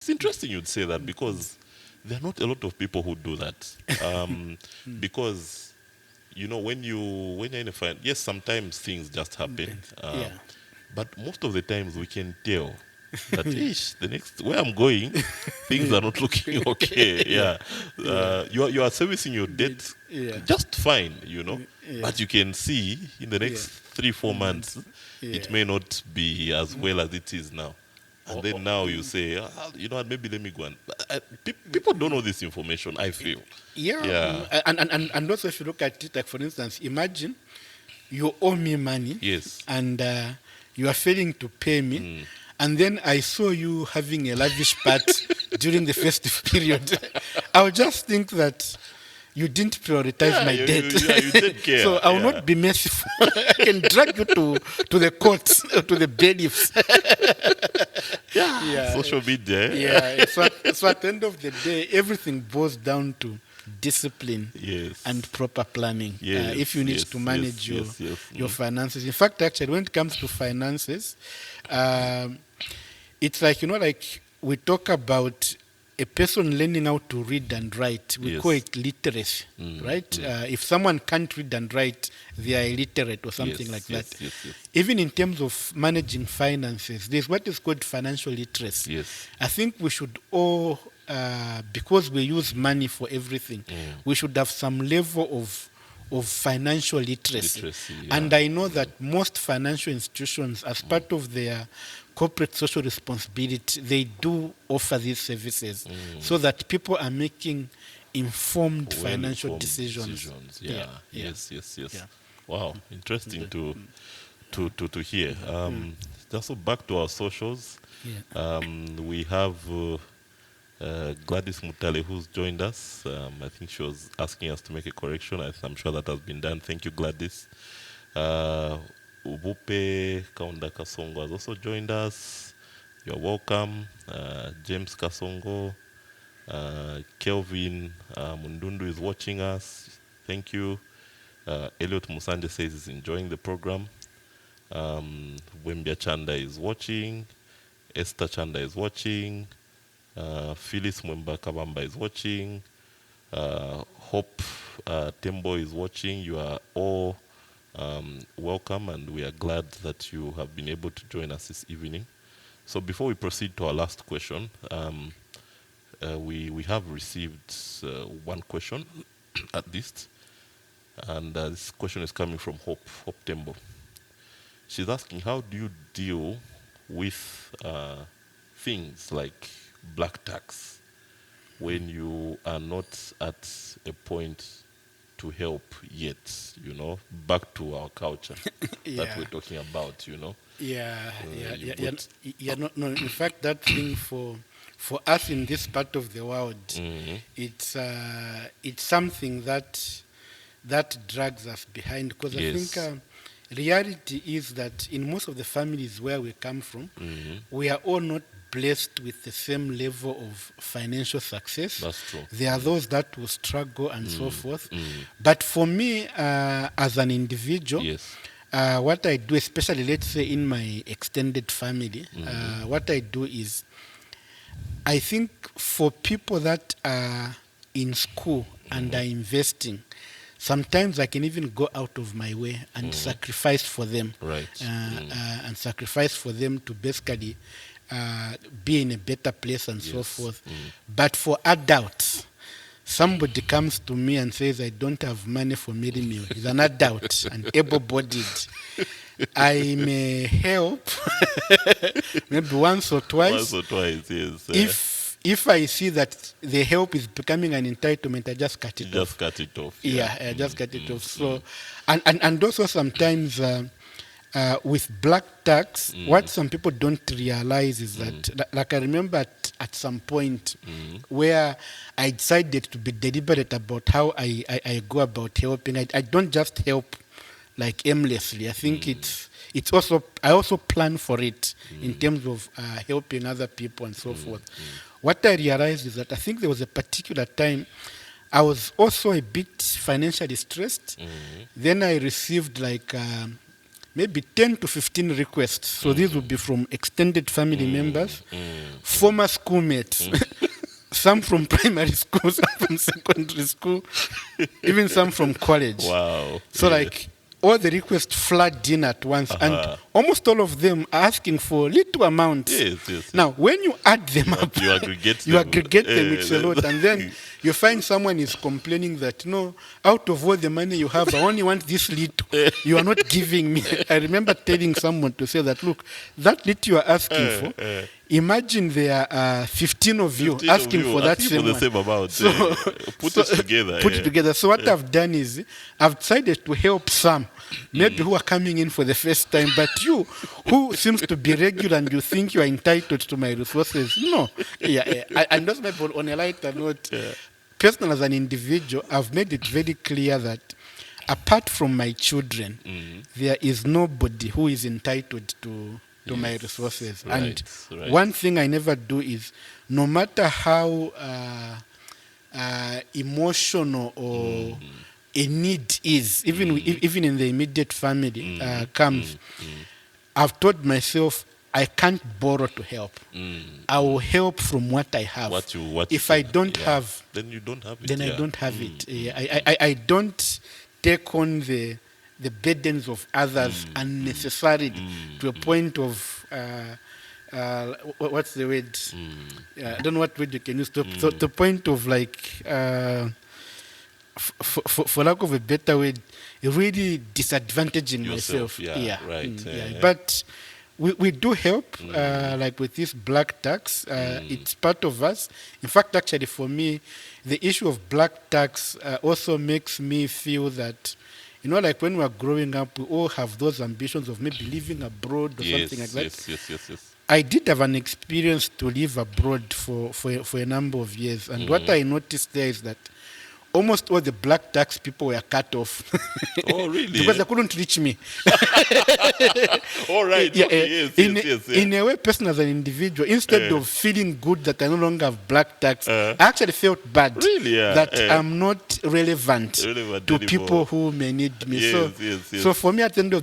it's interesting you'd say that because there are not a lot of people who do that. Because when you're in a fight, yes, sometimes things just happen. Yeah. But most of the times we can tell that the next where I'm going, things are not looking okay. Yeah. Yeah, Yeah. you are servicing your debt Yeah. just fine, Yeah. but you can see in the Yeah. next 3-4 months it Yeah. may not be as well as it is now. And then now you say, you know what, maybe let me go and. People don't know this information, I feel. Yeah, Yeah. and also if you look at it, like for instance, imagine you owe me money, Yes. and you are failing to pay me, and then I saw you having a lavish party during the festive period. I would just think that you didn't prioritize Yeah, my you debt. take care. So I will Yeah. not be merciful. I can drag you to the courts, to the bailiffs. Yeah. Social media. Yeah, so at the end of the day, everything boils down to discipline Yes. and proper planning. Yes, If you need yes, to manage yes, yes, your finances. In fact, actually, when it comes to finances, it's like, like we talk about a person learning how to read and write. We Yes. call it literacy, right? If someone can't read and write, they are illiterate or something Yes, like yes, that. yes, yes. Even in terms of managing finances, there's what is called financial literacy. Yes. I think we should all, because we use money for everything, we should have some level of financial literacy. Literacy, yeah. And I know that most financial institutions, as part of their corporate social responsibility, they do offer these services so that people are making informed financial Well-informed decisions. Yeah. Yeah, yeah. Yes. Yeah. Wow. Interesting to hear. Also back to our socials. Yeah. We have Gladys Mutale who's joined us. I think she was asking us to make a correction. I'm sure that has been done. Thank you, Gladys. Ubupe Kaunda Kasongo has also joined us. You're welcome. James Kasongo. Kelvin Mundundu is watching us. Thank you. Elliot Musande says he's enjoying the program. Wembia Chanda is watching. Esther Chanda is watching. Phyllis Mwemba Kabamba is watching. Hope Tembo is watching. You are all welcome, and we are glad that you have been able to join us this evening. So before we proceed to our last question, we have received one question at least, and this question is coming from Hope Tembo. She's asking, how do you deal with things like black tax when you are not at a point to help yet? Back to our culture that Yeah. we're talking about. Yeah, you no. In fact, that thing for us in this part of the world, it's something that drags us behind, because I Yes. think reality is that in most of the families where we come from, we are all not blessed with the same level of financial success. That's true. There are those that will struggle and so forth. But for me, as an individual, Yes. what I do, especially let's say in my extended family, what I do is, I think for people that are in school and are investing, sometimes I can even go out of my way and sacrifice for them. Right. And sacrifice for them to basically be in a better place and so forth. But for adults, somebody comes to me and says, I don't have money for meal meal. He's an adult and able-bodied. I may help maybe once or twice. Once or twice, yes. If I see that the help is becoming an entitlement, I just cut it off. Just cut it off. Yeah, I just cut it off. So, and also sometimes with black tax, what some people don't realize is that, like I remember at some point where I decided to be deliberate about how I go about helping. I don't just help like aimlessly. I think it's also, I also plan for it in terms of helping other people and so forth. What I realized is that I think there was a particular time I was also a bit financially stressed. Then I received like maybe 10 to 15 requests. So these would be from extended family members, former schoolmates, some from primary school, some from secondary school, even some from college. Wow. So Yeah. like all the requests flood in at once, and almost all of them are asking for little amounts. Yes. Now, when you add them up, You aggregate you them. aggregate them, it's a lot, and then you find someone is complaining that, no, out of all the money you have, I only want this little. You are not giving me. I remember telling someone to say that, look, that little you are asking for, imagine there are 15 of you 15 of asking you for that asking same for the one. same amount. So, Put it together. Put it together. So what I've done is I've decided to help some, maybe who are coming in for the first time, but you, who seems to be regular and you think you are entitled to my resources, no. And those people, on a lighter note, personal as an individual, I've made it very clear that apart from my children, there is nobody who is entitled to my resources. Right, And right. one thing I never do is, no matter how emotional or a need is, even in the immediate family comes, I've told myself I can't borrow to help. I will help from what I have. If I don't have, then you don't have it. then I don't have it. I don't take on the burdens of others unnecessarily to a point of what's the word? I don't know what word you can use. To the point of like, for lack of a better word, really disadvantaging Yourself, myself. yeah, right, yeah. But we do help, like with this black tax. It's part of us. In fact, actually, for me, the issue of black tax also makes me feel that, you know, like when we are growing up, we all have those ambitions of maybe living abroad or something like that. Yes. I did have an experience to live abroad for a number of years. And what I noticed there is that almost all the black tax people were cut off. Oh, really? Because they couldn't reach me. All right. Okay, yes. In a way, personal as an individual, instead of feeling good that I no longer have black tax, I actually felt bad Really, yeah, that I'm not relevant to anymore. people who may need me. Yes. So for me, at the end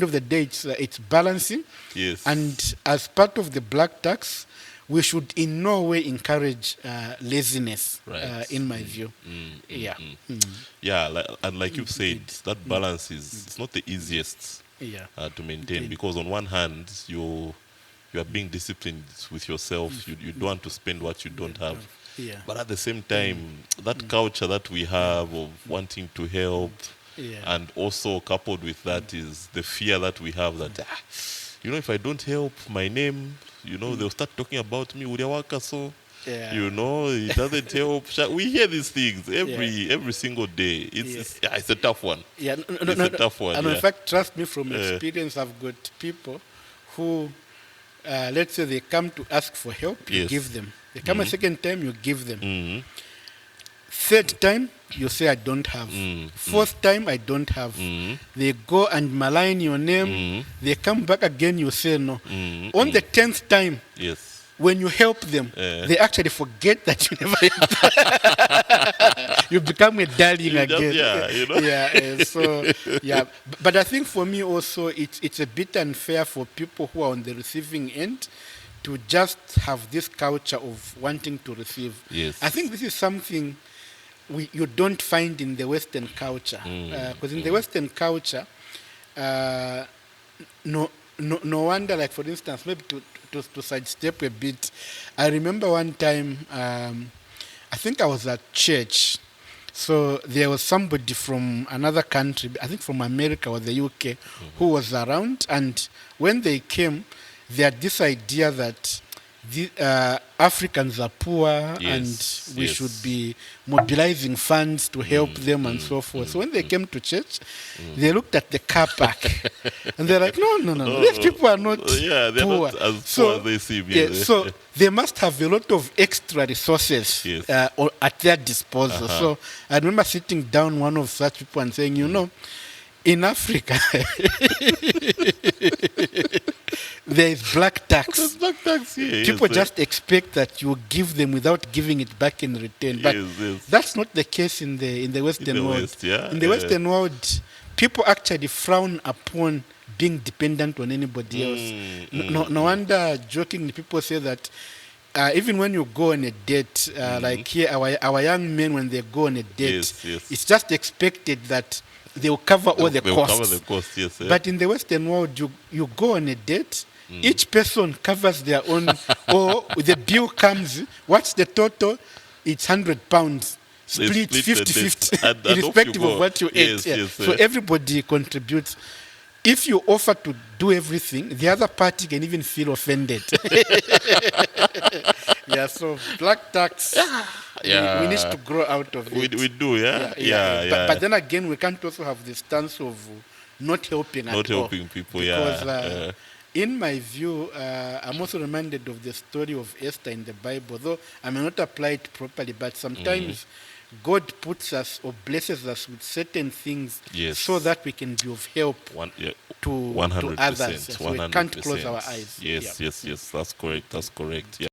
of the day, it's balancing. Yes. And as part of the black tax, we should in no way encourage laziness, Right. in my view. Yeah. Yeah, like you've said, that balance is it's not the easiest Yeah. to maintain, because on one hand you are being disciplined with yourself. You don't want to spend what you don't have. Yeah. But at the same time, that culture that we have of wanting to help, Yeah. and also coupled with that is the fear that we have that, if I don't help, my name, they'll start talking about me, Uriawaka, so, Yeah. it doesn't help. We hear these things every single day. It's a tough one. Yeah, It's a tough one. And yeah. in fact, trust me, from experience, I've got people who, let's say they come to ask for help, you Yes. give them. They come a second time, you give them. Mhm. Third time, you say, I don't have. Fourth time, I don't have. They go and malign your name. They come back again, you say no. On the 10th time, Yes. when you help them, they actually forget that you never helped them. You become a darling again. But I think for me also, it's a bit unfair for people who are on the receiving end to just have this culture of wanting to receive. Yes. I think this is something you don't find in the Western culture. Because in the Western culture, no wonder, like for instance, maybe to sidestep a bit, I remember one time, I think I was at church. So there was somebody from another country, I think from America or the UK, who was around. And when they came, they had this idea that Africans are poor and we should be mobilizing funds to help them and so forth. So when they came to church, they looked at the car park and they're like, no, these people are not they're poor. not as poor as they seem. So they must have a lot of extra resources at their disposal. So I remember sitting down one of such people and saying, in Africa, there is black tax. There's black tax here. People just expect that you give them without giving it back in return. But that's not the case in the Western world. West, in the Western world, people actually frown upon being dependent on anybody else. No wonder jokingly people say that even when you go on a date, like here, our young men, when they go on a date, Yes. it's just expected that they will cover all the They'll costs. cover the cost, yes. But in the Western world, you go on a date, each person covers their own, or the bill comes, what's the total? It's £100. Split split the 50-50, debt, and off you irrespective go. of what you Yes, ate. Yeah. yes, So everybody contributes. If you offer to do everything, the other party can even feel offended. Yeah, so black tax, we need to grow out of it. We do, yeah. But then again, we can't also have the stance of not helping Not at all. helping people, Because in my view, I'm also reminded of the story of Esther in the Bible, though I may not apply it properly, but sometimes God puts us or blesses us with certain things Yes. so that we can be of help to 100%. others. So we can't close 100%. our eyes. Yes, Yeah. yes. That's correct. Yeah.